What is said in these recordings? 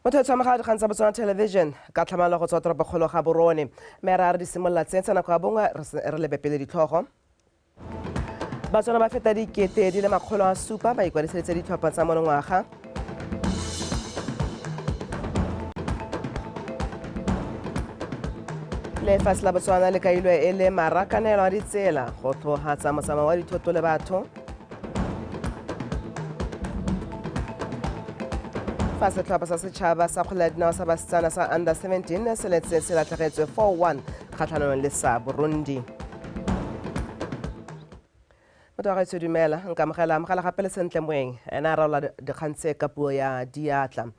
Motho tsamagadi kgang tsa BOTSWANA television ka tlhamalo go tswa toropokgolo ga Borone mme re di simolola tsentsha nako ya bongwe re lebe pele ditlhogo. BOTSWANA ba feta 700 ba ikwadiseditse ditlhopha tsa monongwaga. Lefatshe la BOTSWANA le kailwe e le marakanelo a ditsela go tlhogatsa motsamao wa dithoto le batho. Fa setlhopha sa setšhaba sa kgwele ya dinao sa basetsana sa under 17 se letse se latlhegetswe 4-1 kgatlhanong le sa Burundi. Motho wa gaetsho dumela nka amogela gape le sentle moeng ena a raola dikgang tse ka puo ya diatla.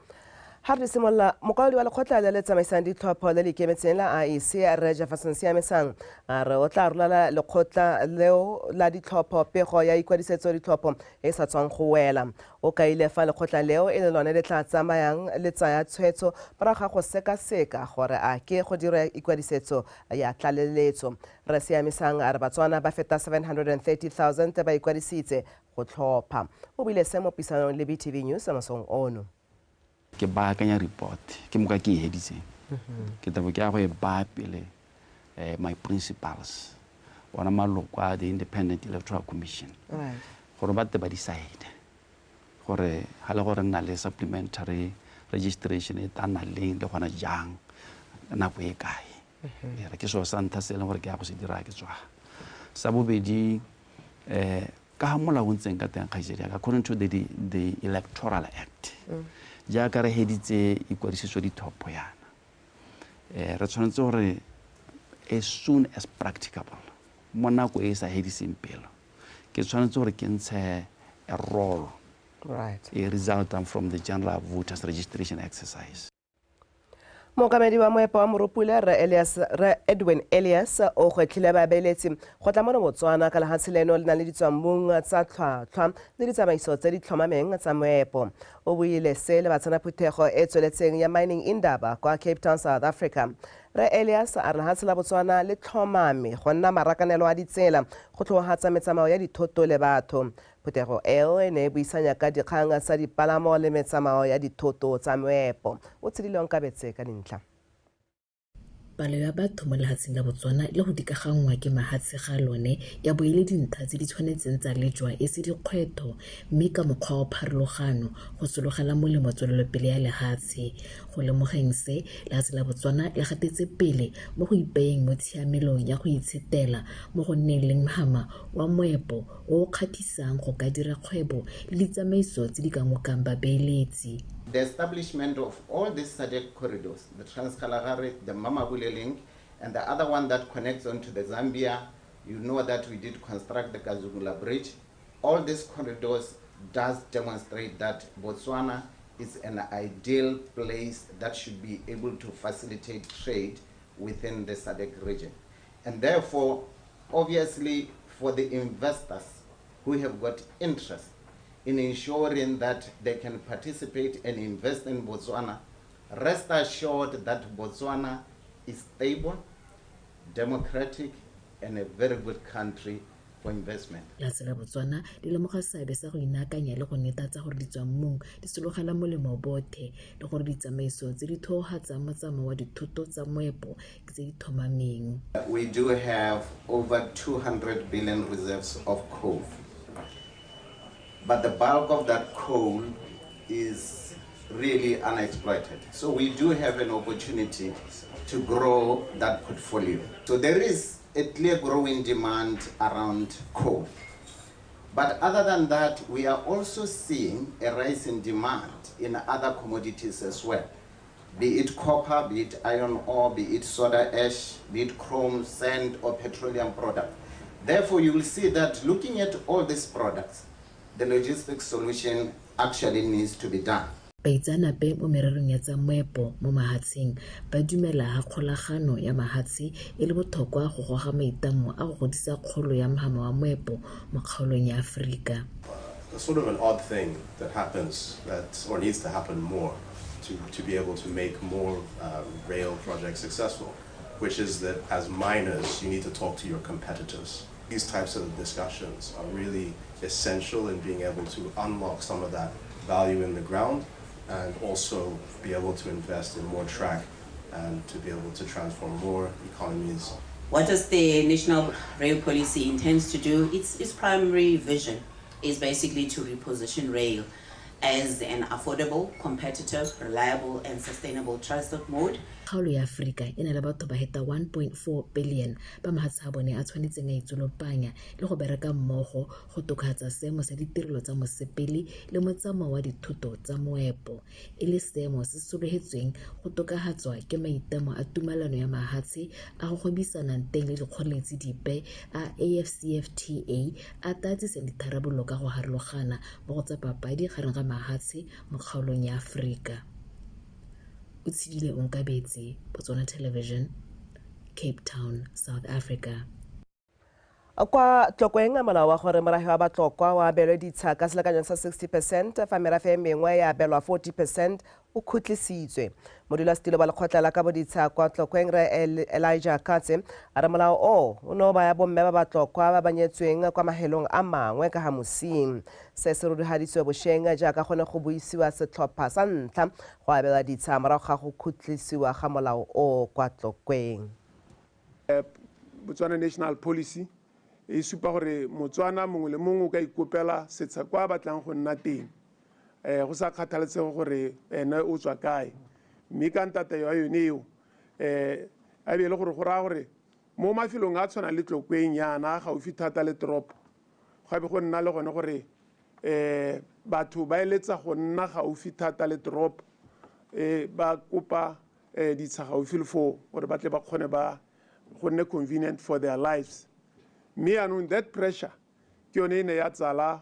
Ha re simolola mokwaledi wa lekgotla le le tsamaisang ditlhopho le le ikemetseng la IEC re Jefferson Siamesang a re o tla rolela lekgotla leo la ditlhopho pego ya ikwadisetso ditlhopho e sa tswang go wela. O kaile fa lekgotla leo e le lone le tla tsamayang le tsaya tshwetso morago ga go sekaseka gore a ke go dira ikwadisetso ya tlaleletso. Re Siamesang a re BOTSWANA ba feta 730,000 ba ikwadisitse go tlhopha. O buile se mo pisanong le BTV News mosong ono. Ke baakanya report ke moka ke heditseng ke tabo ke a go e ba pele my principals ona maloko a the Independent Electoral Commission gore ba te ba decide gore ha le gore nna le supplementary registration e tana le gona jang nako e kae re ke so santa se le gore ke a go se dira ke tswa sa bobedi ka mola o ntseng ka teng kgaitsedi according to the Electoral Act jaaka re heditse ikwadisetso ditlhopho yana re tshwanetse gore as soon as practicable mo nako e sa hediseng pelo ke tshwanetse gore ke ntshe a roll a resultant from the general voters registration exercise. Mookamedi wa moepo wa moropule re Edwin Elias o gwetlhile babeeletsi go tla mo BOTSWANA ka lefatshe leno le na le ditswammung tsa tlhwatlhwa le ditsamaiso tse di tlhomameng tsa moepo. O buile se le batsenaphuthego e tsweletseng ya mining indaba kwa Cape Town, South Africa. Re Elias a re lefatshe la BOTSWANA le tlhomame go nna marakanelo a ditsela go tlhogatsa metsamao ya dithoto le batho. Phuthego eo e ne e buisanya ka dikgang tsa dipalamo le metsamao ya dithoto tsa moepo. O tshedileng ka betse ka dintlha. Palo ya batho mo lefatsheng la BOTSWANA le go dikagangwa ke mahatshe ga lone ya boele dintlha tse di tshwanetseng tsa lejwa e se dikgwetho mme ka mokgwa wa pharologano go sologela molemo tswelelopele ya lefatshe. Go lemogeng se lefatshe la BOTSWANA le gatetse pele mo go ipeeng mo tshiamelong ya go itshetela mo go nneng le mohama wa moepo o o kgatlhisang go ka dira kgwebo le ditsamaiso tse di ka ngokang babeeletsi. The establishment of all these SADC corridors, the Trans-Kalahari, the Mamabule link, and the other one that connects onto the Zambia, you know that we did construct the Kazugula Bridge. All these corridors does demonstrate that BOTSWANA is an ideal place that should be able to facilitate trade within the SADC region. And therefore, obviously, for the investors who have got interest in ensuring that they can participate and invest in BOTSWANA, rest assured that BOTSWANA is stable, democratic, and a very good country for investment. Lefatshe la BOTSWANA le lemoga seabe sa go inakanya le go netefatsa gore ditswammung di sologela molemo bothe le gore ditsamaiso tse di thogatsang motsamao wa dithoto tsa moepo ke tse di thomameng. We do have over 200 billion reserves of coal. But the bulk of that coal is really unexploited. So we do have an opportunity to grow that portfolio. So there is a clear growing demand around coal. But other than that, we are also seeing a rise in demand in other commodities as well. Be it copper, be it iron ore, be it soda ash, be it chrome, sand, or petroleum product. Therefore, you will see that looking at all these products, the logistics solution actually needs to be done. Baitsanape mo mererong ya tsa moepo mo mahatsheng ba dumela ha kgolagano ya mahatshe e le botlhokwa go goga maitamo a go godisa kgolo ya mohama wa moepo mo kgaolong ya Afrika. Sort of an odd thing that happens or needs to happen more to be able to make more rail projects successful, which is that as miners you need to talk to your competitors. These types of discussions are really essential in being able to unlock some of that value in the ground and also be able to invest in more track and to be able to transform more economies. What does the National Rail Policy intends to do? Its primary vision is basically to reposition rail as an affordable, competitive, reliable, and sustainable transport mode. Kgaolo ya Afrika e na le batho ba heta 1.4 billion ba mahatshe a bone a tshwanetseng a itsolopanya le go bereka mmogo go tokafatsa seemo sa ditirelo tsa mosepele le motsamao wa dithoto tsa moepo e le seemo se sologetsweng go tokafatswa ke maitamo a tumalano ya mahatshe a go gwebisana teng le dikgoreletsi dipe a AfCFTA a tatsisa ditharabololo ka go harologana mo go tsa papadi gareng ga mahatshe mo kgaolong ya Afrika. Utsidile Onkabetse, BOTSWANA Television, Cape Town, South Africa. Kwa tlokweng a molao wa gore morahi wa batlokwa wa abelwe ditsha ka selekanyo sa 60% fa merafe e mengwe ya abelwa 40% o khutlisitswe. Modulasetilo wa lekgotla la kaboditsha kwa tlokweng re Elijah Katse a re molao o no ba ya bomme ba batlokwa ba banyetsweng kwa mahelong a mangwe ka hamosing. Se se rurihaditswe bošeng jaaka gone go buisiwa setlhopha sa ntlha go abelwa ditsha morago ga go khutlisiwa ga molao o kwa tlokweng. Botswana National Policy e supa gore Motswana mongwe le mongwe o ka ikopela setsha kwa batlang go nna teng go sa kgathaletsege gore ene o tswa kae mme ka ntata ya yone eo a be le gore go raya gore mo mafelong a tshwana le tlokweng yana gaufi thata le toropo go be go nna le gone gore batho ba eletsa go nna gaufi thata le toropo ba kopa ditsha gaufi le fo gore ba tle ba kgone ba go nne convenient for their lives. Me and that pressure ke yone ne ya tsala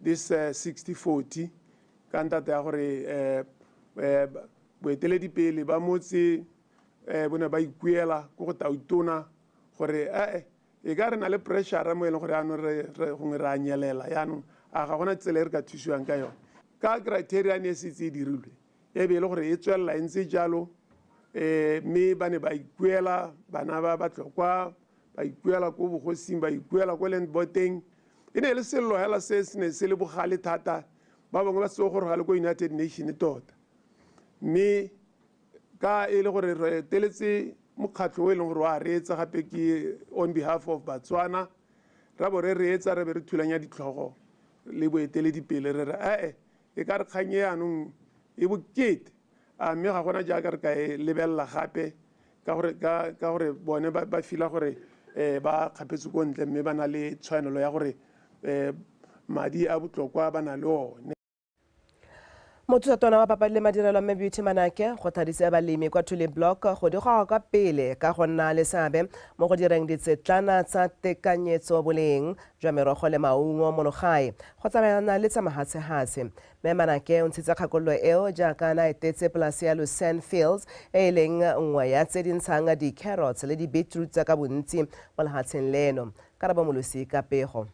this 60-40 ka ntata ya gore boeteledipele ba motse bone ba ikuela go go tautona gore e ka re na le pressure mo e leng gore ano re gongwe re a nyelela yaanong a ga gona tsela e re ka thusiwang ka yone ka criteria ne se tse dirilwe e be le gore e tswelela e ntse jalo me ba ne ba ikuela bana ba batlokwa ba ikuela ko bogosing ba ikuela ko land boteng e ne le sello hela se ne se le bogale thata ba bangwe ba se go gore ga le ko United Nations tota me ka e le gore re teletse mokgatlo o e leng gore wa reetsa gape ke on behalf of Botswana ra bo re reetsa re be re thulanya ditlhogo le boeteledipele re re e ka re kganye yanong e bokete mme ga gona jaaka re ka e lebella gape ka gore bone ba fila gore ba kgapetse ko ntle mme ba na le tshwanelo ya gore madi a botlokwa ba na le one. Mothutatona wa papadi le madirelo mme Beauty Manake go thadisa balemi kwa Thule Block go di goga kwa pele ka go nna le seabe mo go direng ditsetlana tsa tekanyetso boleng jwa merogo le maungo mo legae go tsamayana le tsa mahatshe-hatshe. Mme Manake o ntshitse kgakololo eo jaaka na etetse polasi ya Lucerne Fields e leng nngwe ya tse di ntshang di-carrots le di-beetroots ka bontsi mo lehatsheng leno. Karabo Molosi ka pego.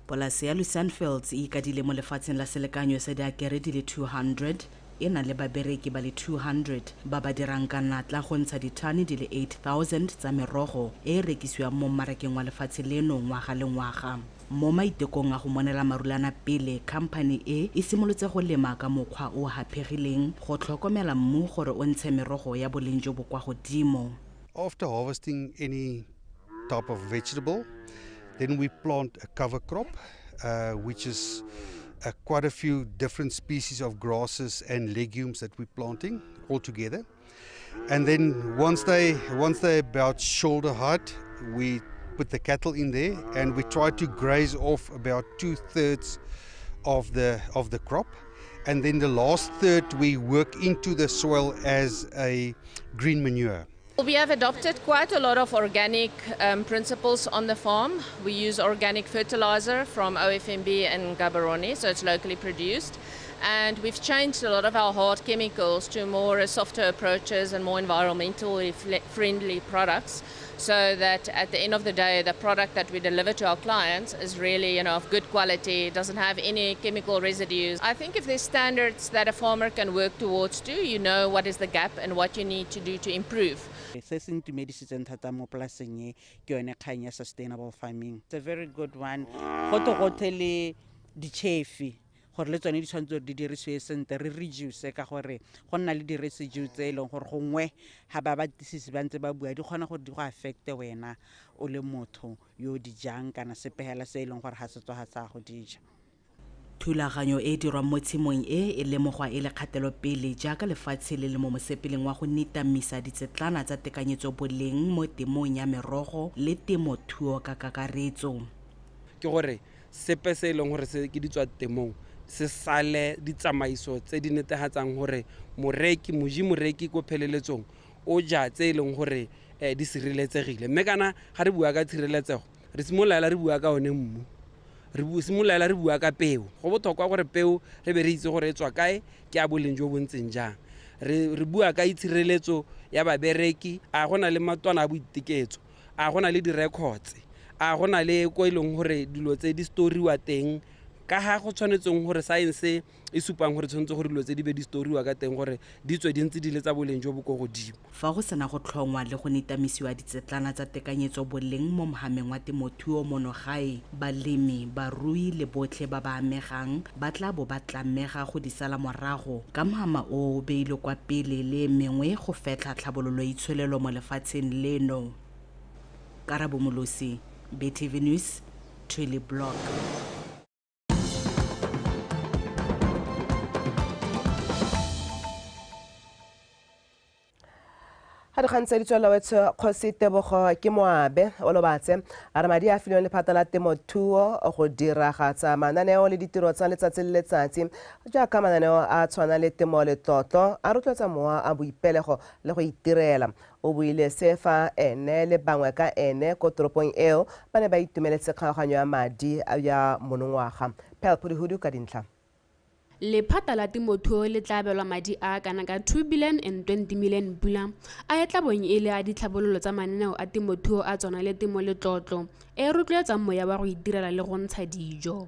Polasi ya Lucerne Fields e ikadile mo lefatsheng la selekanyo sa diakere di le 200 e na le babereki ba le 200 ba ba dirang ka natla go ntsha ditone di le 8,000 tsa merogo e rekisiwang mo mmarakeng wa lefatshe leno ngwaga le ngwaga. Mo maitekong a go monela marulana pele company e simolotse go lema ka mokgwa o hapegileng go tlhokomela mmu gore o ntshe merogo ya boleng jo bo kwa godimo. After harvesting any type of vegetable, then we plant a cover crop, which is quite a few different species of grasses and legumes that we're planting all together. And then once they're about shoulder height, we put the cattle in there and we try to graze off about 2/3 of the crop. And then the last third we work into the soil as a green manure. We have adopted quite a lot of organic principles on the farm. We use organic fertilizer from OFMB and Gaborone, so it's locally produced. And we've changed a lot of our hard chemicals to more softer approaches and more environmentally friendly products, so that at the end of the day, the product that we deliver to our clients is really, of good quality, doesn't have any chemical residues. I think if there's standards that a farmer can work towards too, you know what is the gap and what you need to do to improve. Sustainable farming. It's a very good one. gore le tsone di tshwanetse di dirisiwe sentle re reduce ka gore go nna le di-residue tse e leng gore gongwe ga ba batisisi ba ntse ba bua di kgona gore di go affecte wena o le motho yo di jang kana sepegela se e leng gore ga se tswa ga sa go di ja. Thulaganyo e dirwang mo tshimong e lemogwa e le kgatelopele jaaka lefatshe le le mo mosepeleng wa go netamisa ditsetlana tsa tekanyetso boleng mo temong ya merogo le temothuo ka kakaretso. Ke gore sepe se e leng gore se ke di tswa temong se sale ditsamaiso tse di netegatsang gore moreki ko pheleletsong o ja tse e leng gore di sireletsegile. Mme kana ga re bua ka tshireletsego re simolola re bua ka one mmu, re simolola re bua ka peo. Go botlhokwa gore peo re be re itse gore e tswa kae ke a boleng jo bo ntseng jang. Re bua ka itshireletso ya babereki, a gona le matwana a boiteketso, a gona le di-records, a gona le ko e leng gore dilo tse di storiwa teng ka ga go tshwanetseng gore science e supang gore tshwanetse gore dilo tse di be di storiwa ka teng gore di tswe di ntse di le tsa boleng jo bo ko godimo. Fa go sena go tlhongwa le go netamisiwa ditsetlana tsa tekanyetso boleng mo mohameng wa temothuo monogae, balemi, barui le botlhe ba ba amegang ba tla bo ba tlamega go di sala morago ka mohama o beilwe kwa pele le mengwe go fetla tlhabololo itsholelo mo lefatsheng leno. Karabo Molosi, BTV News, Twili Block. Ha re gantse di tswela wetso Kgosi Tebogo ke Moabe o lobatse a re madi a filweng lephata la temothuo go diragatsa mananeo le ditiro tsa letsatsi le letsatsi jaaka mananeo a tshwana le temo le tlotlo a rotloetsa mowa a boipelego le go itirela. O buile se fa ene le bangwe ka ene ko toropong eo ba ne ba itumeletse kgaoganyo ya madi ya monongwaga. Pel Podihudu ka dintlha. Lephata la temothuo le tla abelwa madi a kana ka 2 billion and 20 million pula a etla bong e le a ditlhabololo tsa mananeo a temothuo a tsona le temo le tlotlo e rotloetsa moya wa go itirela le go ntsha dijo.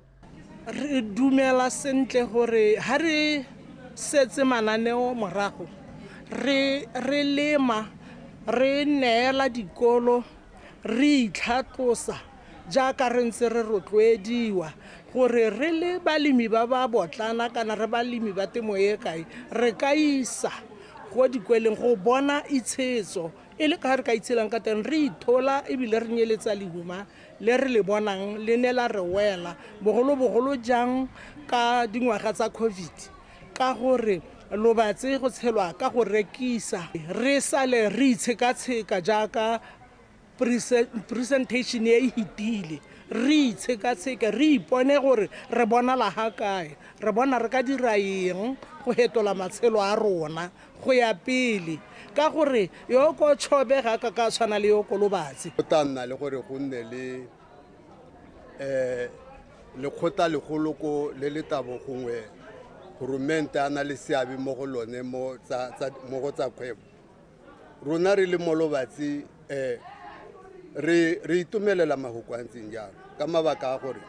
Re dumela sentle gore ha re setse mananeo morago re lema re neela dikolo re itlhatlosa jaaka re ntse re rotloediwa gore re le balemi ba ba botlana kana re balemi ba temo e kae re ka isa go dikweleng go bona itshetso e le ka re ka itshelang ka teng re ithola ebile re nyeletsa lehuma le re le bonang le ne la re wela bogolo jang ka dingwaga tsa COVID ka gore lobatse go tshelwa ka go rekisa re sale re itsheka jaaka presentation e hitile re itsheka re ipone gore re bona la ha kae re bona re ka dira eng go hetola matshelo a rona go ya pele ka gore yo ko tshobega ka tshwana le yo ko lobatse go tanna le gore go nne le lekgotla legolo ko le letabo gongwe government ana le seabe mo go lone mo go tsa kgwebo rona re le mo lobatse re itumelela mahoko a ntseng jalo ka mabaka a gore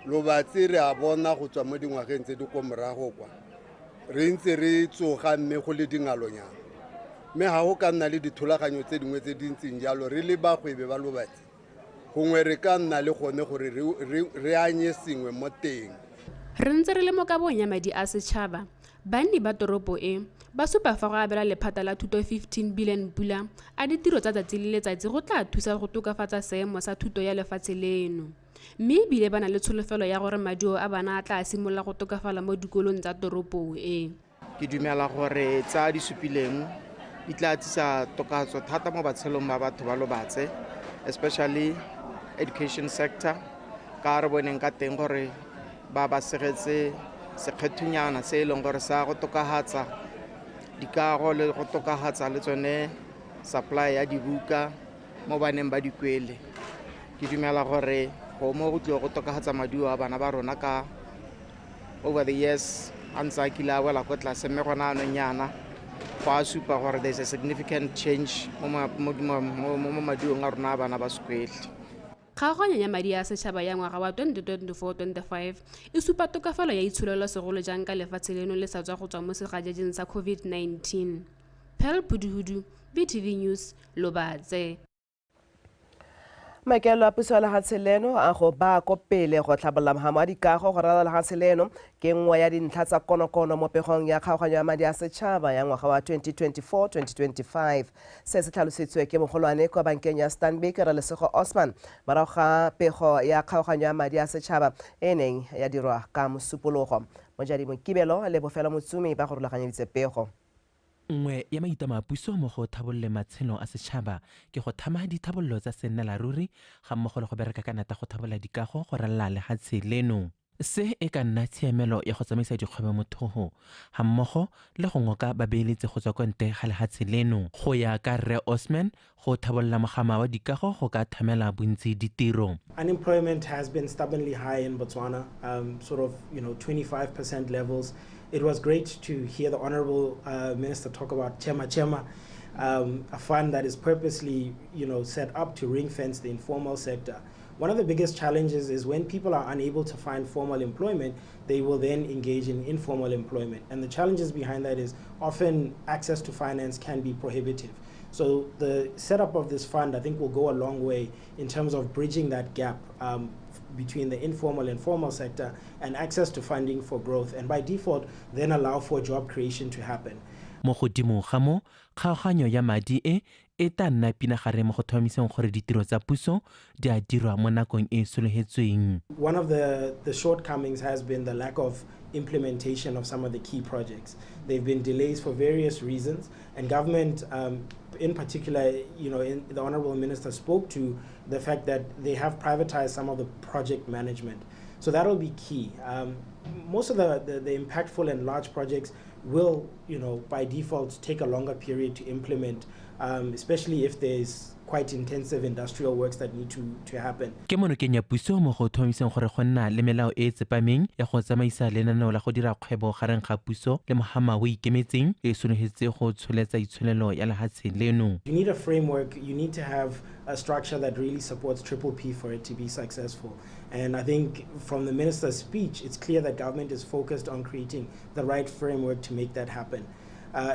lobatse re a bona go tswa mo dingwageng tse di ko morago kwa re ntse re tsoga mme go le dingalonyana mme ga go ka nna le dithulaganyo tse dingwe tse di ntseng jalo re le bagwebe ba lobatse gongwe re ka nna le gone gore re anye sengwe mo teng. Re ntse re le mo kabong ya madi a setšhaba banni ba toropo e ba supa fa go abela lephata la thuto 15 billion pula a ditiro tsa tsatsi le letsatsi go tla thusa go tokafatsa seemo sa thuto ya lefatshe leno mme ebile ba na le tsholofelo ya gore madio a bana a tla simolola go tokafala mo dikolong tsa toropo e. Ke dumela gore tsa di supileng di tla tsisa tokatso thata mo batshelong ba batho ba lobatse especially education sector ka re boneng ka teng gore ba segetse sekgethunyana se e leng gore sa go tokahatsa dikago le go tokahatsa le tsone supply ya dibuka mo baneng ba dikwele. Ke dumela gore go mo go tlo go tokahatsa maduo a bana ba rona ka over the years antsa kila wela go tla se me gona anonyana go a supa gore there's a significant change mo maduong a rona bana ba sekwele. Kgaoganyo ya madi a setšhaba ya ngwaga wa 2024-25 e supa tokafalo ya itsholelo segolo jang ka lefatshe leno le sa tswa go tswa mo segajajeng sa COVID-19. Pel Podihudu, BTV News, Lobatse. maikelo a puso ya lefatshe leno a go ba ko pele go tlhabolola mogamo a dikago go ralala lefatshe leno ke nngwe ya dintlha tsa konokono mo pegong ya kgaoganyo ya madi a setšhaba ya ngwaga wa 2024-2025 se se tlhalositswe ke mogolwane kwa bankeng ya Stanbic Relesego Osman morago ga pego ya kgaoganyo ya madi a setšhaba e neng ya dirwa ka mosupologo mojadi mokibelo le bofelo motsumi ba go rulaganyeditse pego. Nngwe ya maitlamo a puso mo go thabolle matshelo a setšhaba ke go thama dithabollo tsa sennalaruri ga mmogo le go bereka ka nata go thabolla dikago go ralala lefatshe leno. Se e ka nna tshiamelo ya go tsamaisa dikgwebo mo thogo ga mmogo le go ngoka babeeletsi go tswa kwa ntle ga lefatshe leno. Go ya ka Rre Osman go thabolla mogama wa dikago go ka thamela bontsi ditiro. Unemployment has been stubbornly high in Botswana, sort of 25% levels. It was great to hear the Honorable Minister talk about Chema Chema, a fund that is purposely set up to ring-fence the informal sector. One of the biggest challenges is when people are unable to find formal employment, they will then engage in informal employment. And the challenges behind that is often access to finance can be prohibitive. So the setup of this fund, I think, will go a long way in terms of bridging that gap between the informal and formal sector and access to funding for growth, and by default, then allow for job creation to happen. Mo godimo ga mo kgaoganyo ya madi e tla nna pinagare mo go tlhomamiseng gore ditiro tsa puso di a dirwa mo nakong e sologetsweng. One of the shortcomings has been the lack of implementation of some of the key projects. There have been delays for various reasons, and government, in particular, the Honorable Minister spoke to the fact that they have privatized some of the project management. So that will be key. Most of the impactful and large projects will, by default, take a longer period to implement, especially if there's quite intensive industrial works that need to happen. Ke monokeng ya puso mo go tlhomamiseng gore go nna le melao e tsepameng ya go tsamaisa lenaneo la go dira kgwebo gareng ga puso le mogama o ikemetseng e sologetse go tsholetsa itsholelo ya lefatshe leno. You need a framework, you need to have a structure that really supports P for it to be successful. And I think from the minister's speech, it's clear that government is focused on creating the right framework to make that happen.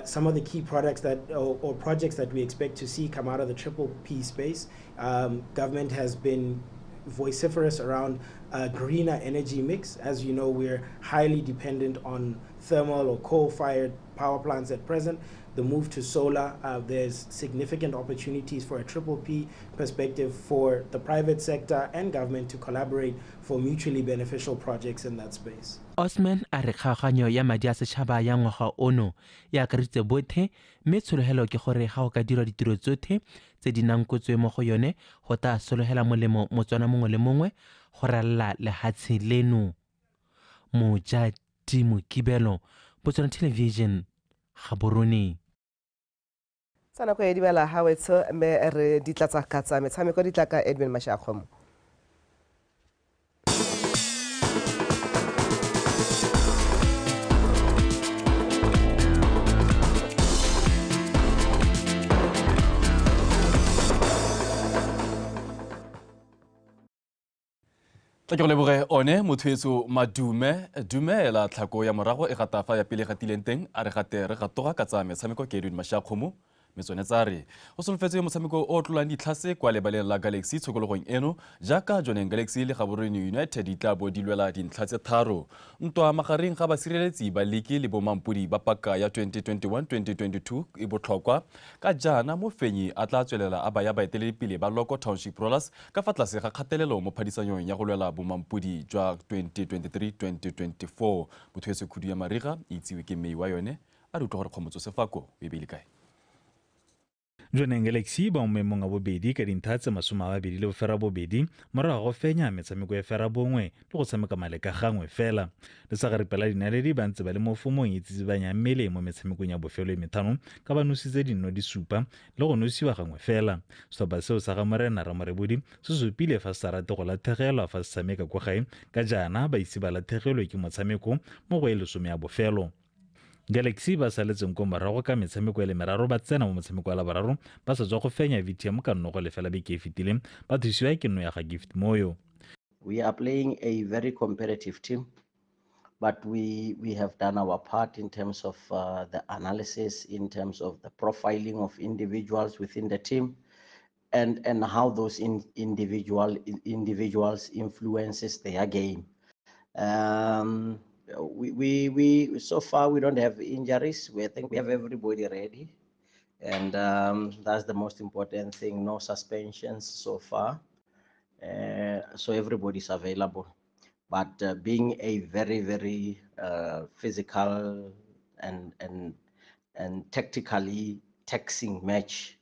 Some of the key products or projects that we expect to see come out of the P space, government has been vociferous around a greener energy mix. As you know, we're highly dependent on thermal or coal-fired power plants at present. The move to solar, there's significant opportunities for a P perspective for the private sector and government to collaborate for mutually beneficial projects in that space. Osman a re kgaoganyo ya madi a setšhaba ya ngwaga ono ya akareditse botlhe mme tshologelo ke gore ga o ka dirwa ditiro tsotlhe tse di nang kotswe mo go yone go tla sologela molemo motswana mongwe le mongwe go ralala lefatshe leno. Mojadi Mokibelo, Botswana Television, Gaborone. Sana ko e dibela ha wetso me re ditlatsa katsa metshameko ditlaka Edwin Mashakgomo. Tla ke go leboge one mothuetso Madume dumela tlhako ya morago e gatafa ya pele gatileng teng a re gate re gatoga ka tsa metshameko ke Edwin Mashakgomo metsone tsa re go solofetse motshameko o tlolang ditlhase kwa lebaleng la Galaxy tshokologong eno jaaka Johnny Galaxy le Gaborone United di tla bo di lwela dintlha tse tharo ntwa magareng ga basireletsi ba liki le bomampudi ba paka ya 2021-2022 e botlhokwa ka jana mo fenyi a tla tswelela a baya baeteledipele ba Loko Township Rollers ka fa tlase ga kgatelelo mo phadisanyong ya go lwela bomampudi jwa 2023-2024 bothuetse khudu ya mariga itsewe ke mei wa yone a re utlwa gore kgomotso sefako e beile kae. Johnny Galaxy ba mmemong a bobedi ka dintlha tse 22 morago go fenya metshameko ya ferabongwe le go tshameka maleka gangwe fela le sa garipela dinaledi ba ntse ba le mo fomong e tsitsibanya mmele mo metshamekong ya bofelo e methano ka ba nositse dinno di supa le go nosiwa gangwe fela setlhopha seo sa ga Morena Ramorebodi se supile fa se rate go latlhegelwa fa se tshameka kwa gae ka jana ba ise ba latlhegelwe ke motshameko mo go e lesome ya bofelo. Galaxy ba saletseng ko morago ka metshameko ya le meraro ba tsena mo motshameko wa la boraro ba sa tswa go fenya VTM ka nnogo lefela beke e fetileng ba thusiwa ke nno ya ga Gift Moyo. We are playing a very competitive team, but we have done our part in terms of the analysis, in terms of the profiling of individuals within the team, and how those individuals influences their game. We so far we don't have injuries. I think we have everybody ready, and that's the most important thing. No suspensions so far, so everybody's available. But being a very physical and tactically taxing match,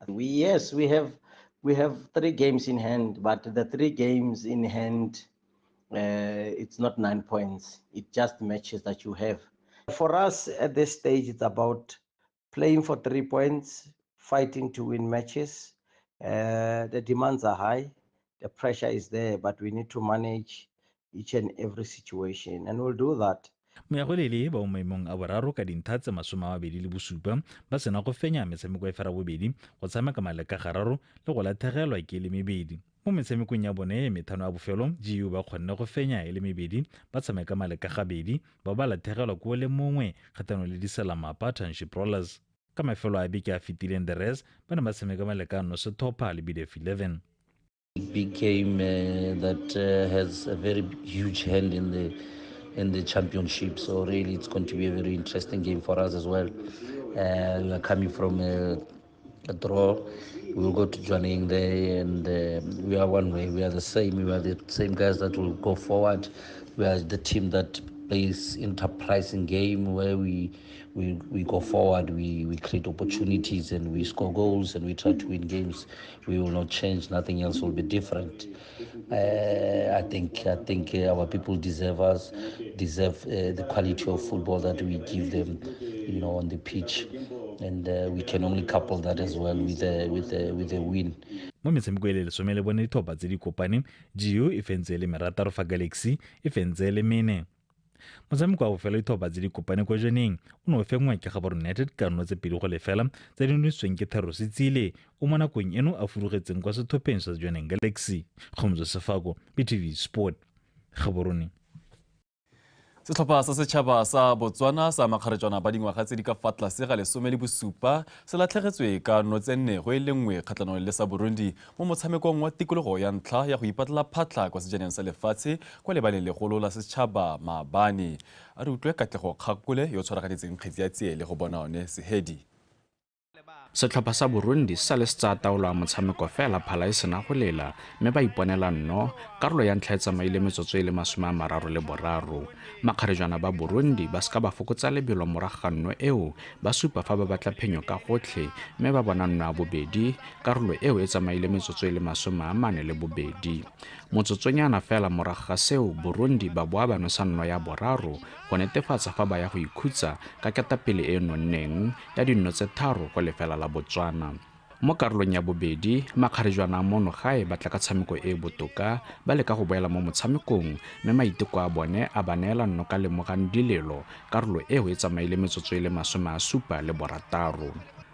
we have 3 games in hand, but the 3 games in hand, it's not 9 points. It's just matches that you have. For us at this stage, it's about playing for 3 points, fighting to win matches. The demands are high, the pressure is there, but we need to manage each and every situation, and we'll do that. moyagolele ba o maemong a boraro ka dintlha tse 27 ba sena go fenya metshameko e fera bobedi go tshameka maleka gararo le go latlhegelwa ke le mebedi. Mo metshamekong ya bone methano a bofelo GU ba kgonne go fenya e le mebedi ba tshameka maleka gabedi ba ba latlhegelwa ko le mongwe kgatlhanong le diselamapa Township Rollers. Ka mafelo a beke a fetileng the Reds ba ne ba tshameka maleka a Nosethopa le BDF 11. Big game that has a very huge hand in the championship, so really it's going to be a very interesting game for us as well. We are coming from a draw. We will go to Jwaneng there, and we are one way. We are the same. We are the same guys that will go forward. We are the team that plays enterprising game where we go forward, we create opportunities and we score goals and we try to win games. We will not change. Nothing else will be different. I think our people deserve the quality of football that we give them, on the pitch, and we can only couple that as well with a win. Mo metshameko e le 10 le bone dithopa tse di kopane, GU e fentse le Merataro fa Galaxy e fentse le Mene. Motshameko wa bofelo dithopa tse di kopane kwa Jwaneng o ne o fengwa ke Gaborone United ka nno tse 2-0 tse di nwesweng ke Thero Setsile o mo nakong eno a furugetseng kwa sethopheng sa Jwaneng Galaxy. Kgomzo Sefako, BTV Sport, Gaborone. Setlhopha sa setšhaba sa Botswana sa makgarejana ba dingwaga tse di ka fa tlase ga 17 se latlhegetswe ka nno tse 4 go e le nngwe kgatlhanong le sa Burundi mo motshamekong wa tikologo ya ntlha ya go ipatlela phatlha kwa sejaneng sa lefatshe kwa lebaleng legolo la setšhaba maabane. A re utlwe Katlego Kgakole yo tshwaraganetseng kgetsi ya tsiele go bona one Sehedi. Setlhopha sa Burundi sa le se tsa taolo ya motshameko fela phala e sena go lela mme ba iponela nno karolo ya ntlha e tsamaile metsotso e le 33. Makgarejana ba Burundi ba ska ba fokotsa lebelo morago ga nno eo ba supa fa ba batla phenyo ka gotlhe mme ba bona nno ya bobedi karolo eo e tsamaile metsotso e le 42. Motsotsonyana fela morago ga seo Burundi ba boa ba nosa nno ya boraro go netefatsa fa ba ya go ikhutsa ka ketapele e nonneng ya dinno tse 3 kwa lefela la Botswana. Mo karolong ya bobedi makgarejana mono gae ba tla ka tshameko e botoka ba le ka go boela mo motshamekong mme maiteko a bone a ba neela nno ka lemogang dilelo karolo eo e tsamaile metsotso e le 76.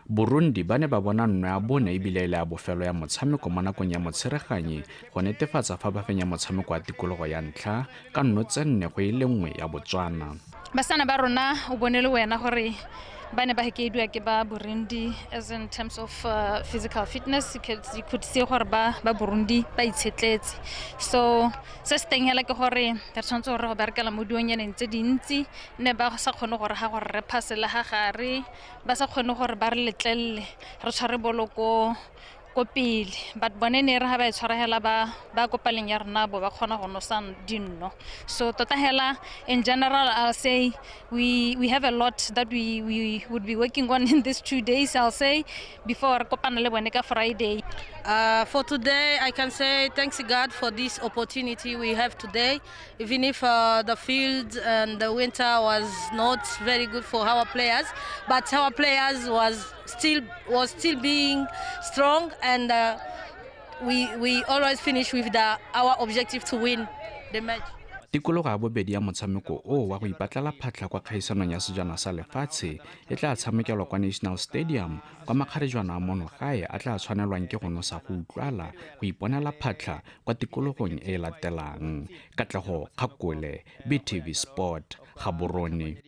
Burundi ba ne ba bona nno ya bone e bile le a bofelo ya motshameko mo nakong ya motshereganyi go netefatsa fa ba fenya motshameko wa tikologo ya ntlha ka nno tse 4 go e le nngwe ya Botswana. Basana ba rona o bone le wena gore ba ne ba hekediwa ke ba Burundi as in terms of physical fitness. You could see gore ba Burundi ba itshetletse, so se se teng hela ke gore re tshwanetse gore go berekela mo dionyaneng tse dintsi ne ba sa kgone gore ha gore re pass le ha gare ba sa kgone gore ba re letlelle re tshware boloko ko pele, but bone ne re ha ba e tshwaragela ba kopaleng ya rona bo ba kgona go nosa dinno. So tota hela in general I'll say we have a lot that we would be working on in these 2 days, I'll say, before kopana le bone ka Friday. For today, I can say thanks God for this opportunity we have today. Even if the field and the winter was not very good for our players, but our players was still being strong, and we always finish with our objective to win the match. Tikologo ya bobedi ya motshameko o wa go ipatlela phatlha kwa kgaisanong ya sejana sa lefatshe e tla tshamekelwa kwa National Stadium kwa makgarejana a mono gae a tla tshwanelwang ke go nosa go utlwala go iponela phatlha kwa tikologong e latelang. Katlego Kgakole, BTV Sport, Gaborone.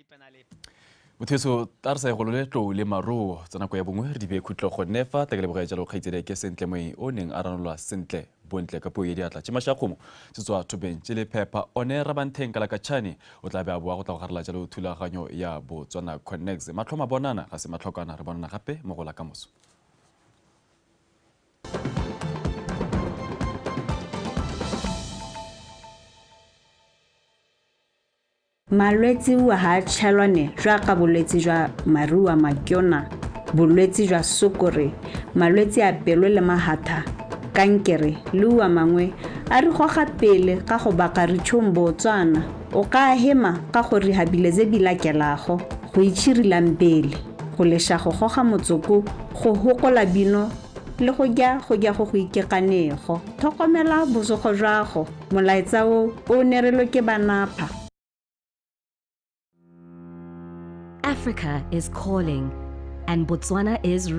Botheso ta re sa go le tlou le maruo tsa nako ya bongwe re di be khutlo go nefa ta ke le bogaetsa lo kgaitsedi ke sentle moe o neng a ranolwa sentle bontle ka puo ya diatla tse mashakgomo se tswa thobeng tse le phepa one ra bantheng kala ka tshane o tla be a boa go tla go garela jalo thulaganyo ya BOTSWANA Connects matlhoma bonana ga se matlhokana re bonana gape mo go la kamoso. Malwetse wa ha tšhelwane jwa ka bolwetse jwa marua makiona, bolwetse jwa sukiri, malwetse a pelo le mahatha, kankere le wa mangwe a re goga pele ka go baka ritšhong BOTSWANA. O ka hema ka go rehabilitse bilakelago, go itšhirilang pele, go leša go goga motsoko, go hokola bino le go go ikekanego. Tlhokomela bosogo jwago. Molaetsa o nerelwe ke banapa. Africa is calling, and Botswana is